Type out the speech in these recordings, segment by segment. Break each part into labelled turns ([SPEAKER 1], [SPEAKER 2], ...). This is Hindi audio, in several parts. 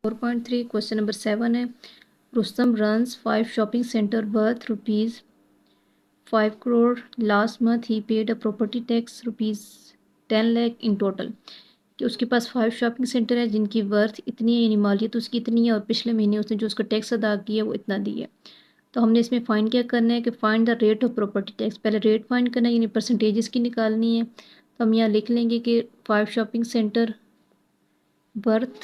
[SPEAKER 1] 4.3 क्वेश्चन नंबर 7 है। Rustam runs 5 shopping centre worth ₹5 crore last month he paid a property tax ₹10 lakh in total. कि उसके पास 5 शॉपिंग सेंटर है जिनकी वर्थ इतनी है, यानी मालियत उसकी इतनी है, और पिछले महीने उसने जो उसका टैक्स अदा किया वो इतना दी है। तो हमने इसमें फाइंड क्या करना है कि find the rate of property tax. पहले रेट फाइंड करना है, यानी परसेंटेज की निकालनी है। तो हम यहाँ लिख लेंगे कि 5 shopping centre worth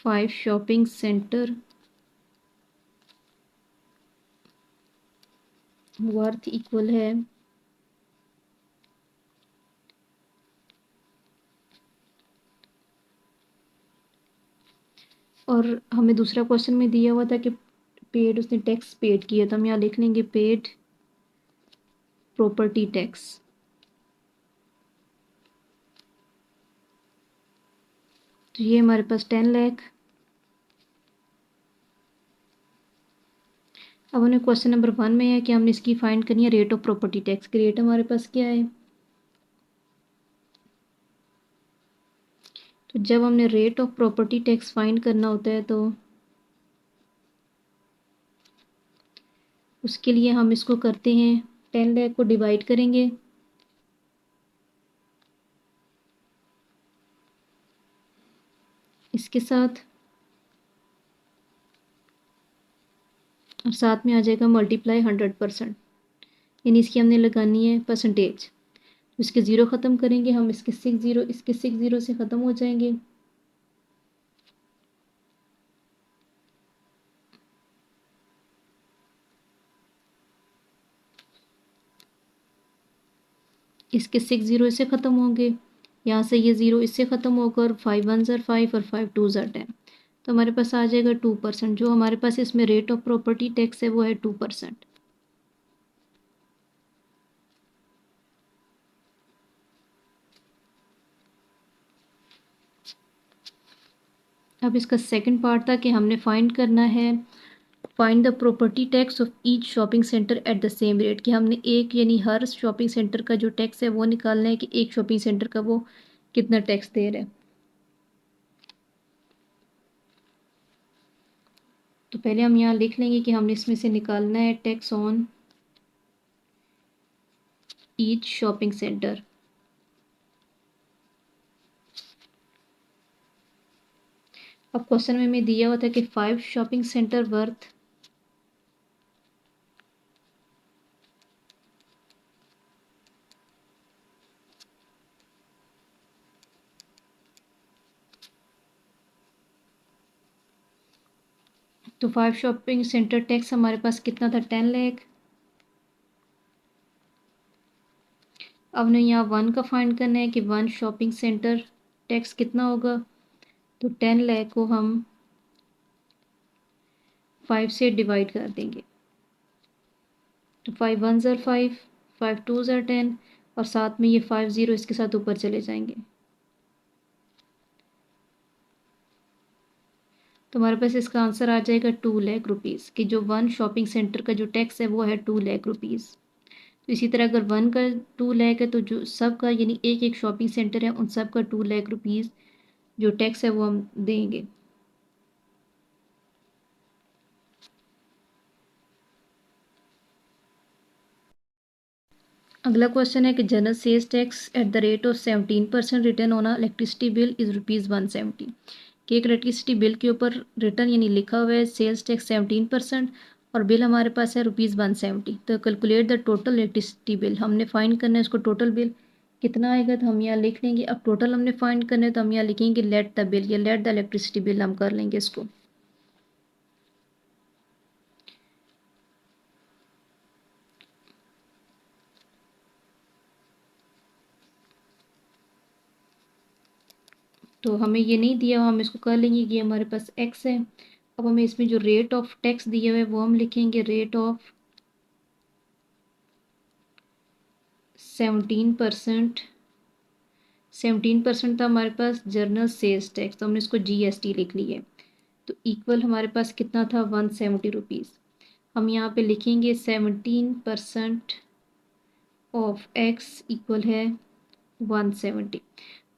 [SPEAKER 1] 5 shopping centre worth equal है और हमें दूसरा क्वेश्चन में दिया हुआ था कि पेड, उसने टैक्स पेड किया, तो हम यहाँ लिख लेंगे पेड प्रॉपर्टी टैक्स। तो ये हमारे पास 10 लाख। अब हमें क्वेश्चन नंबर 1 में है कि हमने इसकी फाइंड करनी है रेट ऑफ प्रॉपर्टी टैक्स की। रेट हमारे पास क्या है, तो जब हमने rate of property tax find करना होता है तो उसके लिए हम इसको करते हैं 10 लाख को डिवाइड करेंगे इसके साथ, और साथ में आ जाएगा मल्टीप्लाई 100%, यानी इसकी हमने लगानी है परसेंटेज। इसके ज़ीरो ख़त्म करेंगे हम, इसके 6 ज़ीरो, इसके 6 ज़ीरो से ख़त्म हो जाएंगे। इसके 6 ज़ीरो इससे ख़त्म होंगे, यहाँ से ये ज़ीरो इससे ख़त्म होकर 5 1 ज़र 5 और 5 2 ज़र 10। तो हमारे पास आ जाएगा 2%। जो हमारे पास इसमें रेट ऑफ प्रॉपर्टी टैक्स है वो है 2%। अब इसका सेकंड पार्ट था कि हमने फाइंड करना है find the property tax of each shopping centre at the same rate. कि हमने एक, यानी हर शॉपिंग सेंटर का जो टैक्स है वो निकालना है कि एक शॉपिंग सेंटर का वो कितना टैक्स दे रहा है। तो पहले हम यहाँ लिख लेंगे कि हमने इसमें से निकालना है tax on each shopping centre. अब क्वेश्चन में हमें दिया हुआ था कि 5 शॉपिंग सेंटर वर्थ तो 5 शॉपिंग सेंटर टैक्स हमारे पास कितना था, 10 लाख। अब ने यहाँ 1 का फाइंड करना है कि 1 शॉपिंग सेंटर टैक्स कितना होगा। तो 10 लाख को हम 5 से डिवाइड कर देंगे। तो 5 1 ज़र 5, 5 2 ज़र 10, और साथ में ये 5 ज़ीरो इसके साथ ऊपर चले जाएंगे। तो हमारे पास इसका आंसर आ जाएगा 2 लाख रुपीज़। कि जो 1 शॉपिंग सेंटर का जो टैक्स है वो है 2 लाख रुपीज़। तो इसी तरह अगर 1 का 2 लाख है तो जो सब का, यानी एक एक शॉपिंग सेंटर है उन सब का 2 लाख रुपीज़ जो टैक्स है वो हम देंगे। अगला क्वेश्चन है कि general sales tax at the rate of 17% return on electricity bill is ₹170। कि एक इलेक्ट्रिसिटी बिल के ऊपर रिटर्न यानी लिखा हुआ है सेल्स टैक्स 17% और बिल हमारे पास है ₹170। तो calculate the total electricity bill, हमने फाइंड करना है इसको टोटल बिल कितना आएगा। तो हम यहाँ लिख लेंगे, अब टोटल हमने फाइंड करना है तो हम यहाँ लिखेंगे लेट द बिल, या लेट द इलेक्ट्रिसिटी बिल हम कर लेंगे इसको। तो हमें ये नहीं दिया, हम इसको कर लेंगे कि हमारे पास एक्स है। अब हमें इसमें जो रेट ऑफ टैक्स दिया हुआ है वो हम लिखेंगे रेट ऑफ 17%। 17% था हमारे पास जर्नल सेल्स टैक्स, तो हमने इसको GST लिख लिया है। तो इक्वल हमारे पास कितना था, ₹170। हम यहाँ पे लिखेंगे 17% ऑफ x इक्वल है 170।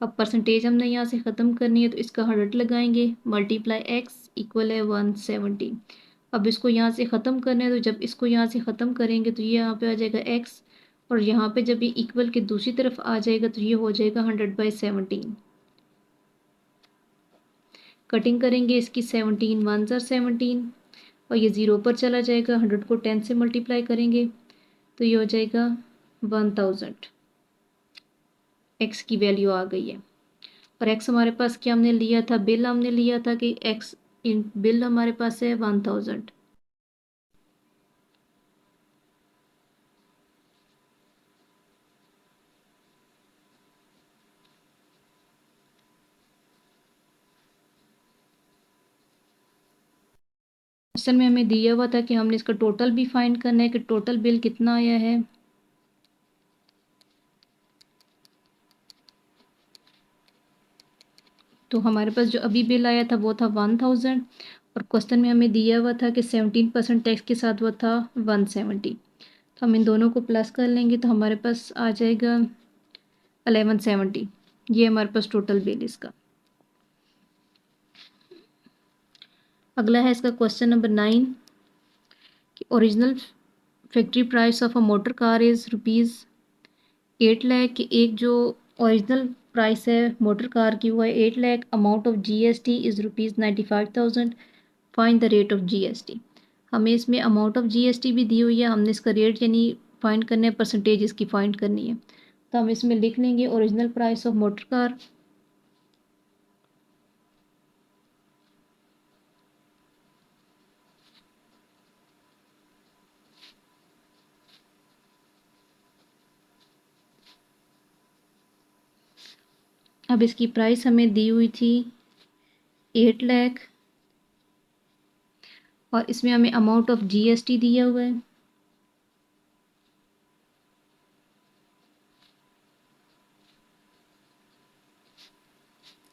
[SPEAKER 1] अब परसेंटेज हमने यहाँ से ख़त्म करनी है तो इसका 100 लगाएंगे, मल्टीप्लाई x इक्वल है 170। अब इसको यहाँ से ख़त्म करना है तो जब इसको यहाँ से ख़त्म करेंगे तो ये यहाँ पे आ जाएगा x, और यहाँ पे जब ये इक्वल के दूसरी तरफ आ जाएगा तो ये हो जाएगा 100/17। कटिंग करेंगे इसकी, 17 1 ज़ार 17, और ये ज़ीरो पर चला जाएगा। 100 को 10 से मल्टीप्लाई करेंगे तो ये हो जाएगा 1000। x की वैल्यू आ गई है। और x हमारे पास क्या हमने लिया था, बिल हमने लिया था कि x इन बिल हमारे पास है 1000। क्वेश्चन में हमें दिया हुआ था कि हमने इसका टोटल भी फाइंड करना है कि टोटल बिल कितना आया है। तो हमारे पास जो अभी बिल आया था वो था 1000, और क्वेश्चन में हमें दिया हुआ था कि 17% टैक्स के साथ वो था 170। तो हम इन दोनों को प्लस कर लेंगे तो हमारे पास आ जाएगा 1170। ये हमारे पास टोटल बिल इसका। अगला है इसका क्वेश्चन नंबर 9 कि original factory price of a motor car is ₹8 lakh. कि एक जो ओरिजिनल प्राइस है मोटर कार की वो है 8 lakh. Amount of GST is ₹95,000। Find the rate of GST। हमें इसमें अमाउंट ऑफ GST भी दी हुई है, हमने इसका रेट यानी फाइंड करना है, परसेंटेज इसकी फाइंड करनी है। तो हम इसमें लिख लेंगे original price of motor car अब इसकी प्राइस हमें दी हुई थी 8 लाख, और इसमें हमें अमाउंट ऑफ GST दिया हुआ है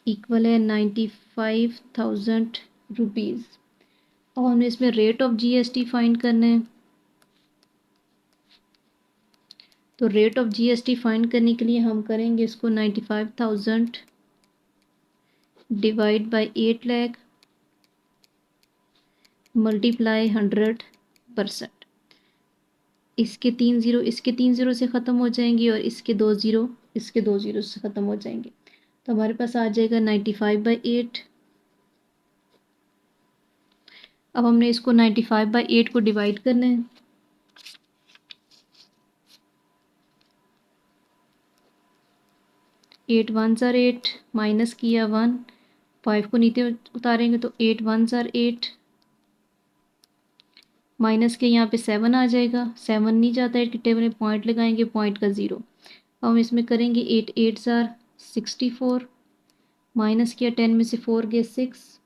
[SPEAKER 1] इक्वल है 95,000 रुपीज़। अब हमने इसमें रेट ऑफ GST फाइंड करना है। तो रेट ऑफ GST फाइंड करने के लिए हम करेंगे इसको 95,000 डिवाइड बाई 8 लाख मल्टीप्लाई 100%। इसके 3 ज़ीरो से ख़त्म हो जाएंगे और इसके 2 ज़ीरो से ख़त्म हो जाएंगे। तो हमारे पास आ जाएगा 95/8। अब हमने इसको 95/8 को डिवाइड करना है। 8 1 ज़ार 8, माइनस किया 1, 5 को नीचे उतारेंगे तो 8 1 ज़ार 8, माइनस के यहाँ पे 7 आ जाएगा। 7 नहीं जाता है कि टेबल में पॉइंट लगाएंगे, पॉइंट का 0। अब हम इसमें करेंगे 8 8 ज़ार 64, माइनस किया 10 में से 4 गए 6,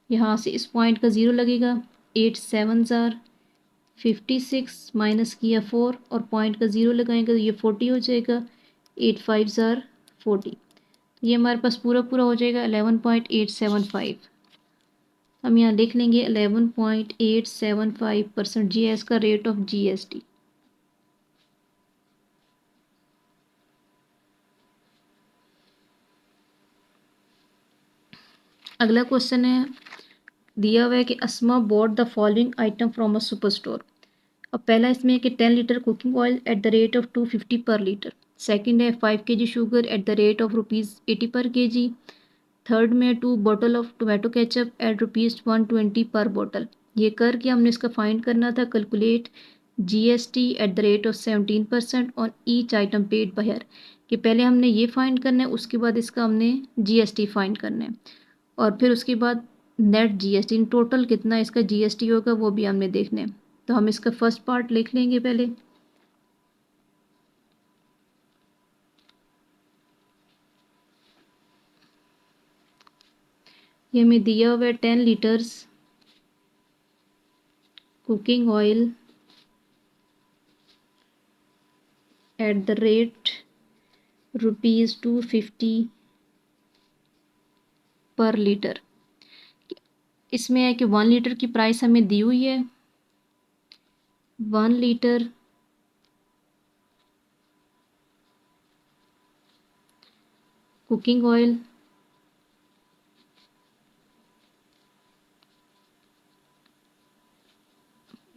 [SPEAKER 1] यहाँ से इस पॉइंट का 0 लगेगा। 8 7 ज़ार 56, माइनस किया 4 और पॉइंट का 0 लगाएंगे तो ये 40 हो जाएगा। 8 5 ज़ार 40, ये हमारे पास पूरा पूरा हो जाएगा 11.875। हम यहाँ लिख लेंगे 11.875% GS का रेट ऑफ GST। अगला क्वेश्चन है, दिया हुआ है कि Asma bought the following item from a super store. अब पहला इसमें है कि 10 litre cooking oil at the rate of 250 per litre. Second है 5 kg sugar at the rate of ₹80 per kg। Third में 2 bottle of tomato ketchup at ₹120 per bottle. ये करके हमने इसका फाइंड करना था, calculate GST eight the rate of 17% on each item paid by हर। कि पहले हमने ये फाइंड करना है, उसके बाद इसका हमने GST फाइंड करना है, और फिर उसके बाद नेट GST टोटल कितना इसका GST होगा वो भी हमने देखना है। तो हम इसका फर्स्ट पार्ट लिख लेंगे पहले। ये हमें दिया हुआ है 10 litres cooking oil at the rate ₹250 per litre. इसमें है कि 1 लीटर की प्राइस हमें दी हुई है 1 litre cooking oil,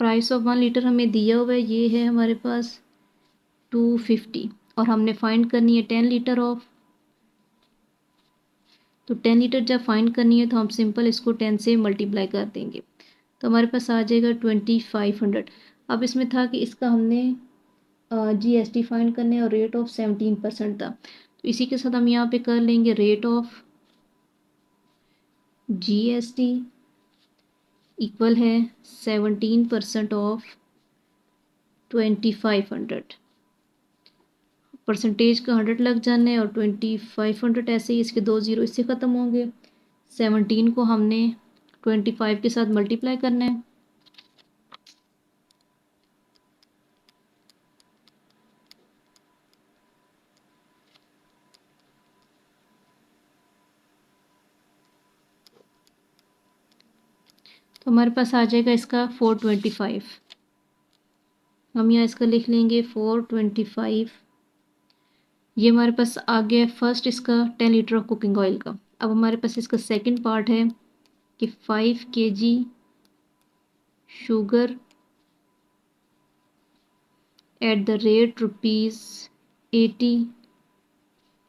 [SPEAKER 1] price of 1 litre हमें दिया हुआ है, ये है हमारे पास 250, और हमने फाइंड करनी है 10 लीटर ऑफ। तो 10 लीटर जब फाइंड करनी है तो हम सिंपल इसको 10 से मल्टीप्लाई कर देंगे, तो हमारे पास आ जाएगा 2500। अब इसमें था कि इसका हमने जीएसटी फाइंड करने और रेट ऑफ 17% था, तो इसी के साथ हम यहाँ पे कर लेंगे रेट ऑफ जीएसटी इक्वल है 17% ऑफ 2500। परसेंटेज का 100 लग जाना है और 2500 ऐसे ही, इसके 2 ज़ीरो इससे ख़त्म होंगे। 17 को हमने 25 के साथ मल्टीप्लाई करना है, तो हमारे पास आ जाएगा इसका 425। हम यहाँ इसका लिख लेंगे 425। ये हमारे पास आ गया फर्स्ट इसका 10 लीटर ऑफ कुकिंग ऑयल का। अब हमारे पास इसका सेकंड पार्ट है कि 5 kg sugar at the rate ₹80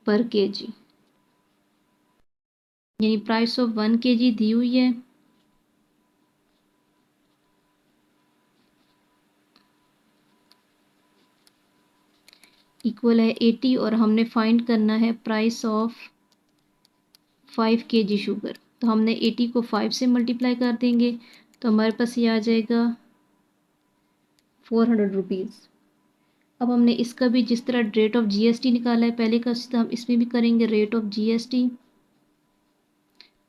[SPEAKER 1] per kg, यानी प्राइस ऑफ 1 kg दी हुई है, इक्वल है 80, और हमने फाइंड करना है प्राइस ऑफ 5 kg शुगर। तो हमने 80 को 5 से मल्टीप्लाई कर देंगे, तो हमारे पास ये आ जाएगा 400 रुपीज़। अब हमने इसका भी जिस तरह रेट ऑफ जीएसटी निकाला है पहले का, हम इसमें भी करेंगे रेट ऑफ जीएसटी।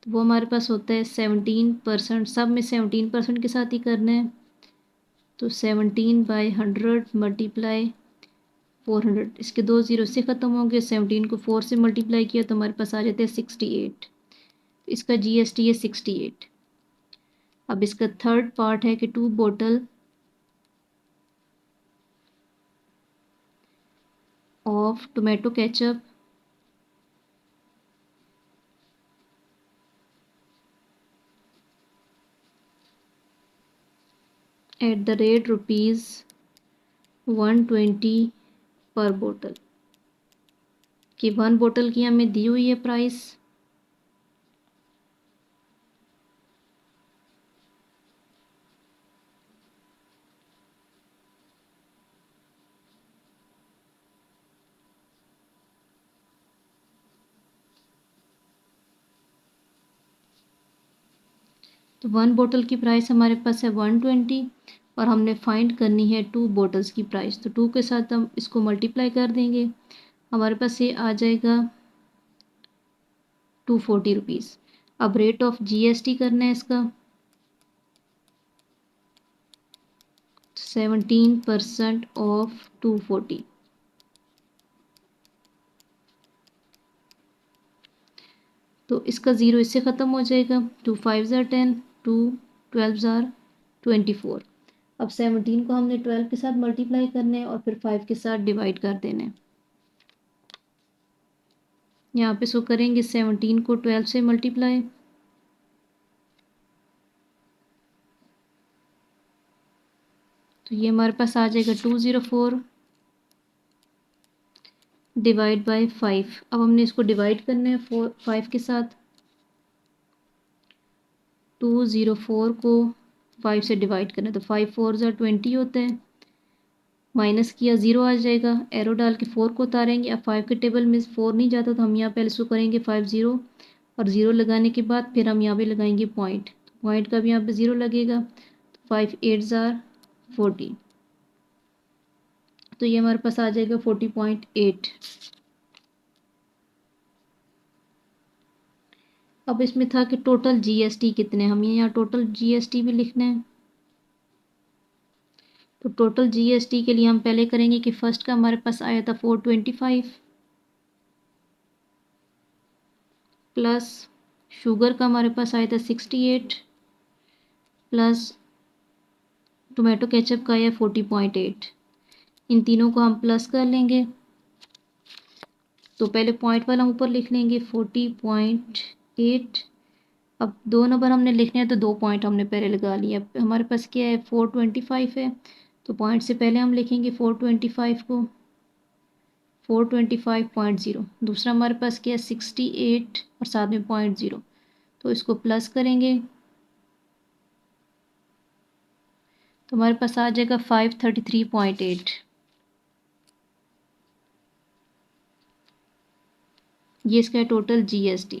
[SPEAKER 1] तो वो हमारे पास होता है 17%, सब में 17% के साथ ही करना है, तो 17/100 मल्टीप्लाई 400, इसके 2 ज़ीरो से ख़त्म हो गए। 17 को 4 से मल्टीप्लाई किया तो हमारे पास आ जाते हैं 68, तो इसका जीएसटी है 68। अब इसका थर्ड पार्ट है कि 2 bottle of tomato ketchup eight the rate ₹120 पर बोतल, कि 1 बोतल की हमें दी हुई है प्राइस, तो 1 बोतल की प्राइस हमारे पास है 120, और हमने फाइंड करनी है 2 बोटल्स की प्राइस, तो 2 के साथ हम इसको मल्टीप्लाई कर देंगे, हमारे पास ये आ जाएगा 240 रुपीज़। अब रेट ऑफ जीएसटी करना है इसका, 17% ऑफ 240, तो इसका ज़ीरो इससे ख़त्म हो जाएगा। 2 5 ज़ार 10, 2 12 ज़ार 24। अब 17 को हमने 12 के साथ मल्टीप्लाई करना है और फिर 5 के साथ डिवाइड कर देना है। यहाँ पे सो करेंगे 17 को 12 से मल्टीप्लाई, तो ये हमारे पास आ जाएगा 204 डिवाइड बाय 5। अब हमने इसको डिवाइड करना है 5 के साथ, 204 को 5 से डिवाइड करना है, तो 5 4 ज़ार 20 होता है, माइनस किया ज़ीरो आ जाएगा, एरो डाल के 4 को उतारेंगे। अब 5 के टेबल में 4 नहीं जाता, तो हम यहाँ पहले इसको करेंगे 5 ज़ीरो, और ज़ीरो लगाने के बाद फिर हम यहाँ पे लगाएंगे पॉइंट, पॉइंट का भी यहाँ पे ज़ीरो लगेगा, तो 5 8 ज़ार 40, तो ये हमारे पास आ जाएगा 40.8। अब इसमें था कि टोटल जीएसटी कितने, हमें यहाँ टोटल जीएसटी भी लिखना है, तो टोटल जीएसटी के लिए हम पहले करेंगे कि फर्स्ट का हमारे पास आया था 425, प्लस शुगर का हमारे पास आया था 68, प्लस टोमेटो केचप का है 40.8। इन तीनों को हम प्लस कर लेंगे। तो पहले पॉइंट वाला ऊपर लिख लेंगे 40.8। अब 2 नंबर हमने लिखने हैं तो 2 पॉइंट हमने पहले लगा लिए। अब हमारे पास क्या है 425 है, तो पॉइंट से पहले हम लिखेंगे 425 को 425.0। दूसरा हमारे पास क्या है 68 और साथ में 0.0, तो इसको प्लस करेंगे तो हमारे पास आ जाएगा 533.8। ये इसका टोटल GST।